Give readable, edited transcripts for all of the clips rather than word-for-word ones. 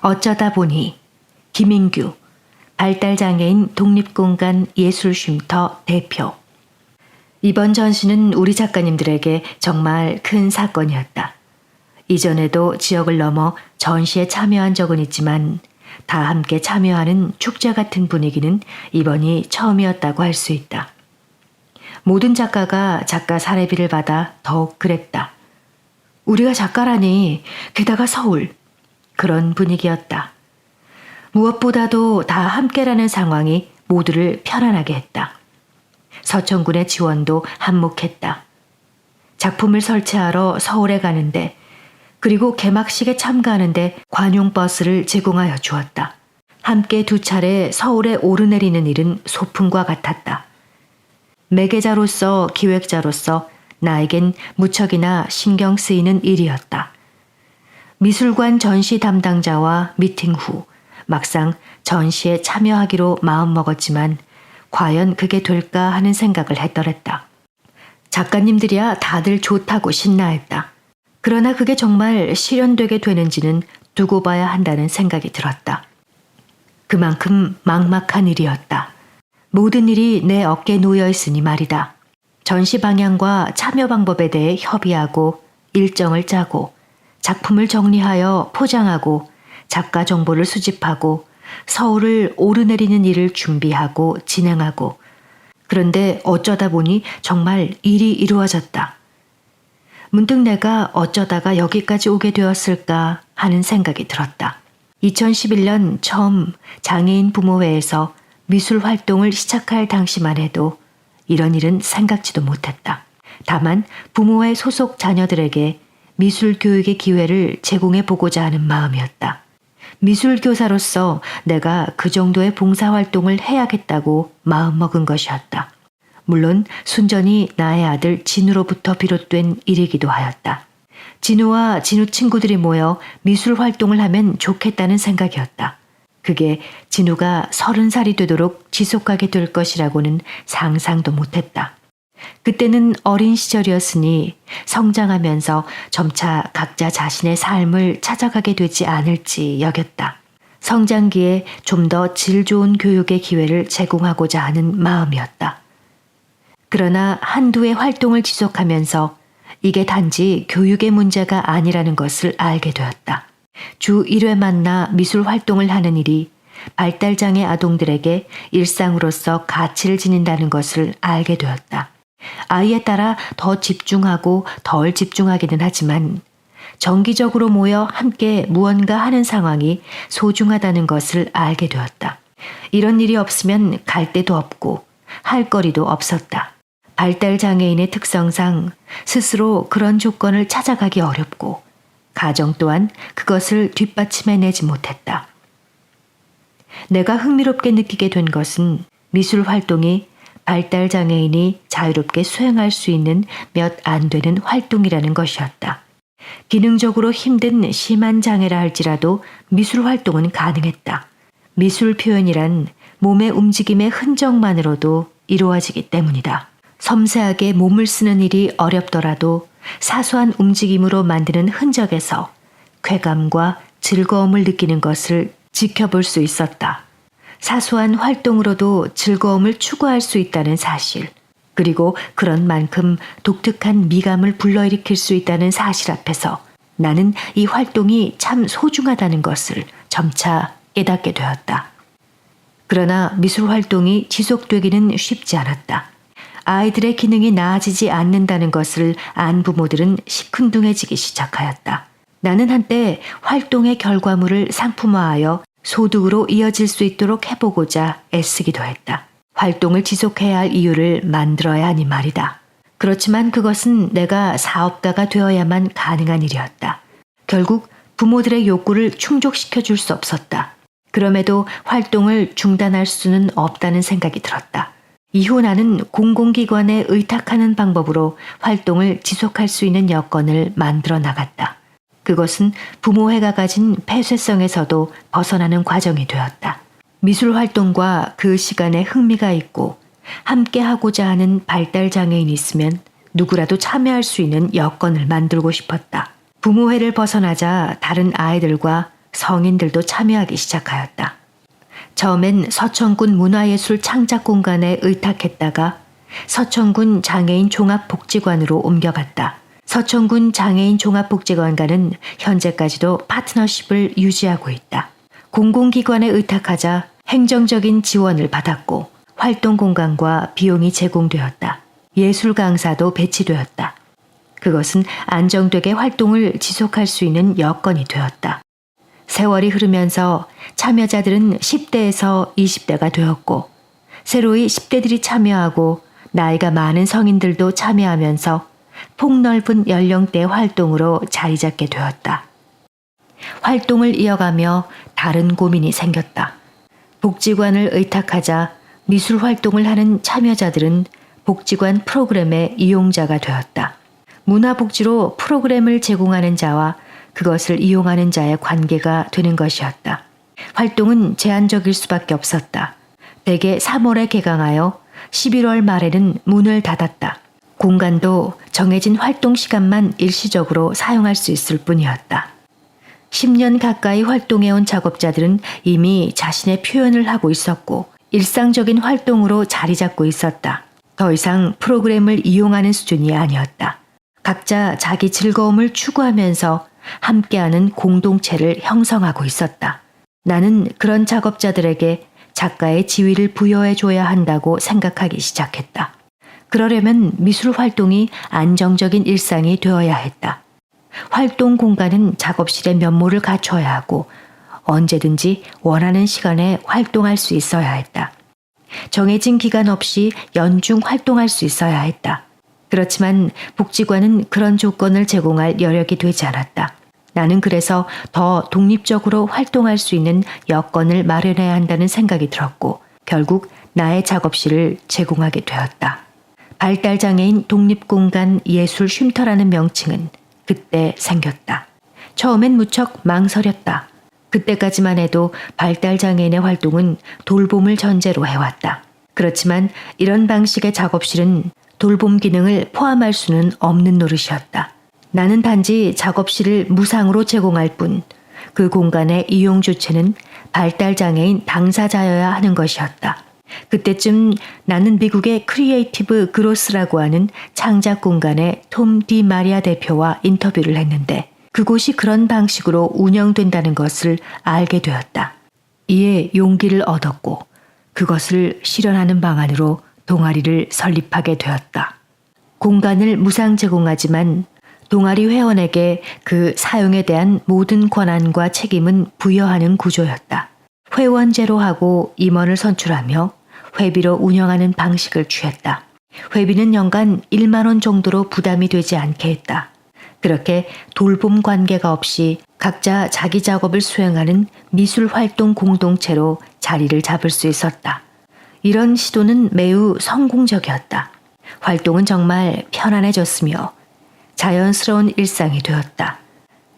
어쩌다 보니 김인규 발달장애인 독립공간 예술쉼터 대표. 이번 전시는 우리 작가님들에게 정말 큰 사건이었다. 이전에도 지역을 넘어 전시에 참여한 적은 있지만 다 함께 참여하는 축제 같은 분위기는 이번이 처음이었다고 할 수 있다. 모든 작가가 작가 사례비를 받아 더욱 그랬다. 우리가 작가라니, 게다가 서울. 그런 분위기였다. 무엇보다도 다 함께라는 상황이 모두를 편안하게 했다. 서천군의 지원도 한몫했다. 작품을 설치하러 서울에 가는데, 그리고 개막식에 참가하는데 관용버스를 제공하여 주었다. 함께 두 차례 서울에 오르내리는 일은 소풍과 같았다. 매개자로서 기획자로서 나에겐 무척이나 신경 쓰이는 일이었다. 미술관 전시 담당자와 미팅 후 막상 전시에 참여하기로 마음먹었지만 과연 그게 될까 하는 생각을 했더랬다. 작가님들이야 다들 좋다고 신나했다. 그러나 그게 정말 실현되게 되는지는 두고 봐야 한다는 생각이 들었다. 그만큼 막막한 일이었다. 모든 일이 내 어깨에 놓여 있으니 말이다. 전시 방향과 참여 방법에 대해 협의하고 일정을 짜고 작품을 정리하여 포장하고 작가 정보를 수집하고 서울을 오르내리는 일을 준비하고 진행하고, 그런데 어쩌다 보니 정말 일이 이루어졌다. 문득 내가 어쩌다가 여기까지 오게 되었을까 하는 생각이 들었다. 2011년 처음 장애인 부모회에서 미술 활동을 시작할 당시만 해도 이런 일은 생각지도 못했다. 다만 부모회 소속 자녀들에게 미술 교육의 기회를 제공해 보고자 하는 마음이었다. 미술 교사로서 내가 그 정도의 봉사활동을 해야겠다고 마음먹은 것이었다. 물론 순전히 나의 아들 진우로부터 비롯된 일이기도 하였다. 진우와 진우 친구들이 모여 미술 활동을 하면 좋겠다는 생각이었다. 그게 진우가 30살이 되도록 지속하게 될 것이라고는 상상도 못했다. 그때는 어린 시절이었으니 성장하면서 점차 각자 자신의 삶을 찾아가게 되지 않을지 여겼다. 성장기에 좀 더 질 좋은 교육의 기회를 제공하고자 하는 마음이었다. 그러나 한두 해 활동을 지속하면서 이게 단지 교육의 문제가 아니라는 것을 알게 되었다. 주 1회 만나 미술 활동을 하는 일이 발달장애 아동들에게 일상으로서 가치를 지닌다는 것을 알게 되었다. 아이에 따라 더 집중하고 덜 집중하기는 하지만 정기적으로 모여 함께 무언가 하는 상황이 소중하다는 것을 알게 되었다. 이런 일이 없으면 갈 데도 없고 할 거리도 없었다. 발달장애인의 특성상 스스로 그런 조건을 찾아가기 어렵고 가정 또한 그것을 뒷받침해내지 못했다. 내가 흥미롭게 느끼게 된 것은 미술 활동이 발달장애인이 자유롭게 수행할 수 있는 몇 안 되는 활동이라는 것이었다. 기능적으로 힘든 심한 장애라 할지라도 미술 활동은 가능했다. 미술 표현이란 몸의 움직임의 흔적만으로도 이루어지기 때문이다. 섬세하게 몸을 쓰는 일이 어렵더라도 사소한 움직임으로 만드는 흔적에서 쾌감과 즐거움을 느끼는 것을 지켜볼 수 있었다. 사소한 활동으로도 즐거움을 추구할 수 있다는 사실, 그리고 그런 만큼 독특한 미감을 불러일으킬 수 있다는 사실 앞에서 나는 이 활동이 참 소중하다는 것을 점차 깨닫게 되었다. 그러나 미술 활동이 지속되기는 쉽지 않았다. 아이들의 기능이 나아지지 않는다는 것을 안 부모들은 시큰둥해지기 시작하였다. 나는 한때 활동의 결과물을 상품화하여 소득으로 이어질 수 있도록 해보고자 애쓰기도 했다. 활동을 지속해야 할 이유를 만들어야 하니 말이다. 그렇지만 그것은 내가 사업가가 되어야만 가능한 일이었다. 결국 부모들의 욕구를 충족시켜 줄 수 없었다. 그럼에도 활동을 중단할 수는 없다는 생각이 들었다. 이후 나는 공공기관에 의탁하는 방법으로 활동을 지속할 수 있는 여건을 만들어 나갔다. 그것은 부모회가 가진 폐쇄성에서도 벗어나는 과정이 되었다. 미술 활동과 그 시간에 흥미가 있고 함께 하고자 하는 발달장애인이 있으면 누구라도 참여할 수 있는 여건을 만들고 싶었다. 부모회를 벗어나자 다른 아이들과 성인들도 참여하기 시작하였다. 처음엔 서천군 문화예술 창작공간에 의탁했다가 서천군 장애인 종합복지관으로 옮겨갔다. 서천군 장애인 종합복지관과는 현재까지도 파트너십을 유지하고 있다. 공공기관에 의탁하자 행정적인 지원을 받았고 활동 공간과 비용이 제공되었다. 예술 강사도 배치되었다. 그것은 안정되게 활동을 지속할 수 있는 여건이 되었다. 세월이 흐르면서 참여자들은 10대에서 20대가 되었고 새로이 10대들이 참여하고 나이가 많은 성인들도 참여하면서 폭넓은 연령대 활동으로 자리 잡게 되었다. 활동을 이어가며 다른 고민이 생겼다. 복지관을 의탁하자 미술 활동을 하는 참여자들은 복지관 프로그램의 이용자가 되었다. 문화복지로 프로그램을 제공하는 자와 그것을 이용하는 자의 관계가 되는 것이었다. 활동은 제한적일 수밖에 없었다. 대개 3월에 개강하여 11월 말에는 문을 닫았다. 공간도 정해진 활동 시간만 일시적으로 사용할 수 있을 뿐이었다. 10년 가까이 활동해온 작업자들은 이미 자신의 표현을 하고 있었고 일상적인 활동으로 자리 잡고 있었다. 더 이상 프로그램을 이용하는 수준이 아니었다. 각자 자기 즐거움을 추구하면서 함께하는 공동체를 형성하고 있었다. 나는 그런 작업자들에게 작가의 지위를 부여해줘야 한다고 생각하기 시작했다. 그러려면 미술 활동이 안정적인 일상이 되어야 했다. 활동 공간은 작업실의 면모를 갖춰야 하고 언제든지 원하는 시간에 활동할 수 있어야 했다. 정해진 기간 없이 연중 활동할 수 있어야 했다. 그렇지만 복지관은 그런 조건을 제공할 여력이 되지 않았다. 나는 그래서 더 독립적으로 활동할 수 있는 여건을 마련해야 한다는 생각이 들었고 결국 나의 작업실을 제공하게 되었다. 발달장애인 독립공간 예술 쉼터라는 명칭은 그때 생겼다. 처음엔 무척 망설였다. 그때까지만 해도 발달장애인의 활동은 돌봄을 전제로 해왔다. 그렇지만 이런 방식의 작업실은 돌봄 기능을 포함할 수는 없는 노릇이었다. 나는 단지 작업실을 무상으로 제공할 뿐 그 공간의 이용 주체는 발달장애인 당사자여야 하는 것이었다. 그때쯤 나는 미국의 크리에이티브 그로스라고 하는 창작 공간의 톰 디 마리아 대표와 인터뷰를 했는데 그곳이 그런 방식으로 운영된다는 것을 알게 되었다. 이에 용기를 얻었고 그것을 실현하는 방안으로 동아리를 설립하게 되었다. 공간을 무상 제공하지만 동아리 회원에게 그 사용에 대한 모든 권한과 책임은 부여하는 구조였다. 회원제로 하고 임원을 선출하며 회비로 운영하는 방식을 취했다. 회비는 연간 1만 원 정도로 부담이 되지 않게 했다. 그렇게 돌봄 관계가 없이 각자 자기 작업을 수행하는 미술 활동 공동체로 자리를 잡을 수 있었다. 이런 시도는 매우 성공적이었다. 활동은 정말 편안해졌으며 자연스러운 일상이 되었다.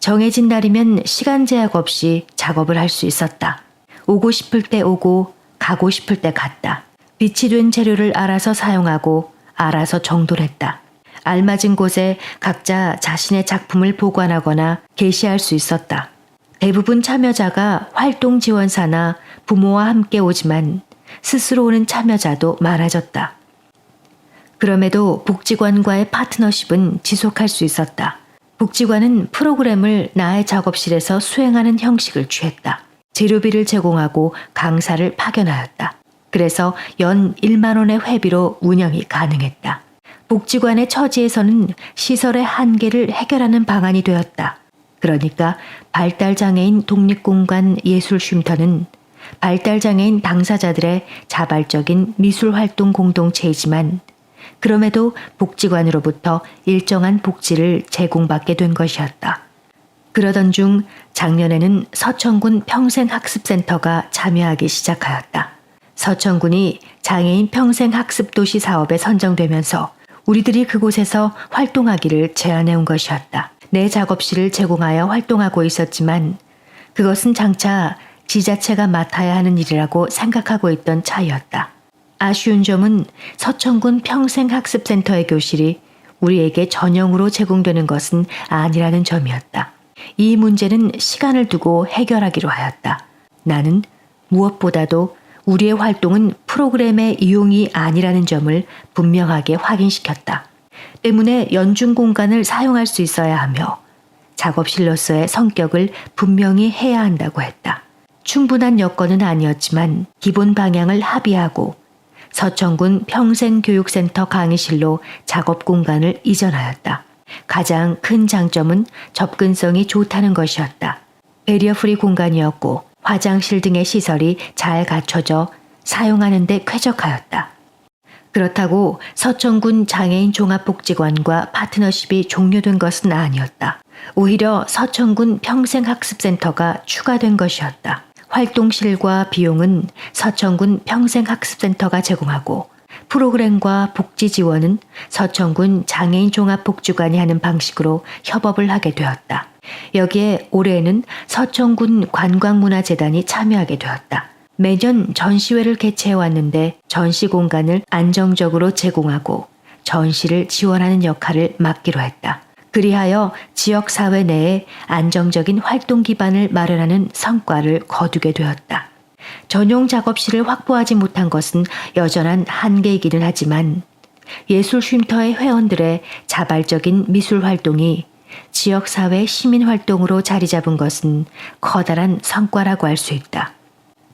정해진 날이면 시간 제약 없이 작업을 할 수 있었다. 오고 싶을 때 오고 가고 싶을 때 갔다. 빛이 된 재료를 알아서 사용하고 알아서 정돈했다. 알맞은 곳에 각자 자신의 작품을 보관하거나 게시할 수 있었다. 대부분 참여자가 활동 지원사나 부모와 함께 오지만 스스로 오는 참여자도 많아졌다. 그럼에도 복지관과의 파트너십은 지속할 수 있었다. 복지관은 프로그램을 나의 작업실에서 수행하는 형식을 취했다. 재료비를 제공하고 강사를 파견하였다. 그래서 연 1만 원의 회비로 운영이 가능했다. 복지관의 처지에서는 시설의 한계를 해결하는 방안이 되었다. 그러니까 발달장애인 독립공간 예술쉼터는 발달장애인 당사자들의 자발적인 미술활동 공동체이지만 그럼에도 복지관으로부터 일정한 복지를 제공받게 된 것이었다. 그러던 중 작년에는 서천군 평생학습센터가 참여하기 시작하였다. 서천군이 장애인 평생학습도시 사업에 선정되면서 우리들이 그곳에서 활동하기를 제안해온 것이었다. 내 작업실을 제공하여 활동하고 있었지만 그것은 장차 지자체가 맡아야 하는 일이라고 생각하고 있던 차이였다. 아쉬운 점은 서천군 평생학습센터의 교실이 우리에게 전용으로 제공되는 것은 아니라는 점이었다. 이 문제는 시간을 두고 해결하기로 하였다. 나는 무엇보다도 우리의 활동은 프로그램의 이용이 아니라는 점을 분명하게 확인시켰다. 때문에 연중 공간을 사용할 수 있어야 하며 작업실로서의 성격을 분명히 해야 한다고 했다. 충분한 여건은 아니었지만 기본 방향을 합의하고 서천군 평생교육센터 강의실로 작업 공간을 이전하였다. 가장 큰 장점은 접근성이 좋다는 것이었다. 배리어 프리 공간이었고 화장실 등의 시설이 잘 갖춰져 사용하는 데 쾌적하였다. 그렇다고 서천군 장애인 종합복지관과 파트너십이 종료된 것은 아니었다. 오히려 서천군 평생학습센터가 추가된 것이었다. 활동실과 비용은 서천군 평생학습센터가 제공하고 프로그램과 복지 지원은 서천군 장애인 종합복지관이 하는 방식으로 협업을 하게 되었다. 여기에 올해에는 서천군 관광문화재단이 참여하게 되었다. 매년 전시회를 개최해왔는데 전시 공간을 안정적으로 제공하고 전시를 지원하는 역할을 맡기로 했다. 그리하여 지역사회 내에 안정적인 활동 기반을 마련하는 성과를 거두게 되었다. 전용 작업실을 확보하지 못한 것은 여전한 한계이기는 하지만 예술쉼터의 회원들의 자발적인 미술 활동이 지역사회 시민활동으로 자리 잡은 것은 커다란 성과라고 할 수 있다.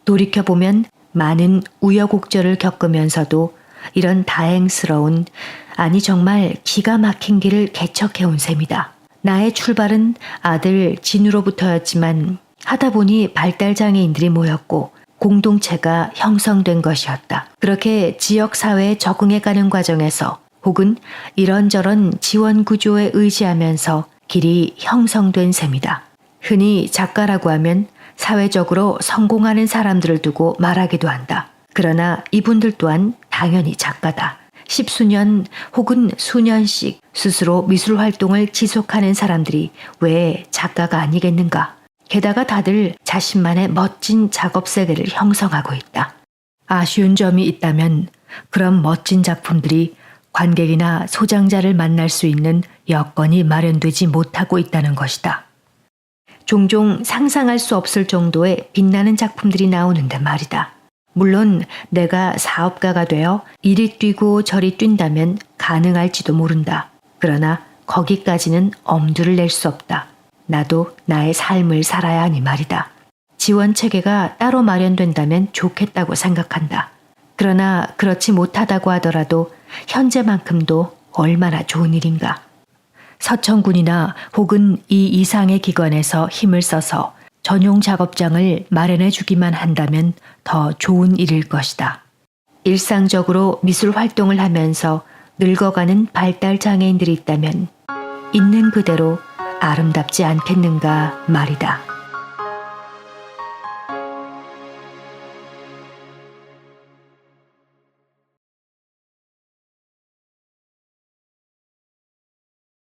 돌이켜보면 많은 우여곡절을 겪으면서도 이런 다행스러운, 아니 정말 기가 막힌 길을 개척해온 셈이다. 나의 출발은 아들 진우로부터였지만 하다 보니 발달장애인들이 모였고 공동체가 형성된 것이었다. 그렇게 지역사회에 적응해가는 과정에서 혹은 이런저런 지원 구조에 의지하면서 길이 형성된 셈이다. 흔히 작가라고 하면 사회적으로 성공하는 사람들을 두고 말하기도 한다. 그러나 이분들 또한 당연히 작가다. 십수년 혹은 수년씩 스스로 미술 활동을 지속하는 사람들이 왜 작가가 아니겠는가? 게다가 다들 자신만의 멋진 작업 세계를 형성하고 있다. 아쉬운 점이 있다면 그런 멋진 작품들이 관객이나 소장자를 만날 수 있는 여건이 마련되지 못하고 있다는 것이다. 종종 상상할 수 없을 정도의 빛나는 작품들이 나오는데 말이다. 물론 내가 사업가가 되어 이리 뛰고 저리 뛴다면 가능할지도 모른다. 그러나 거기까지는 엄두를 낼 수 없다. 나도 나의 삶을 살아야 하니 말이다. 지원 체계가 따로 마련된다면 좋겠다고 생각한다. 그러나 그렇지 못하다고 하더라도 현재만큼도 얼마나 좋은 일인가. 서천군이나 혹은 이 이상의 기관에서 힘을 써서 전용 작업장을 마련해 주기만 한다면 더 좋은 일일 것이다. 일상적으로 미술 활동을 하면서 늙어가는 발달 장애인들이 있다면 있는 그대로 아름답지 않겠는가 말이다.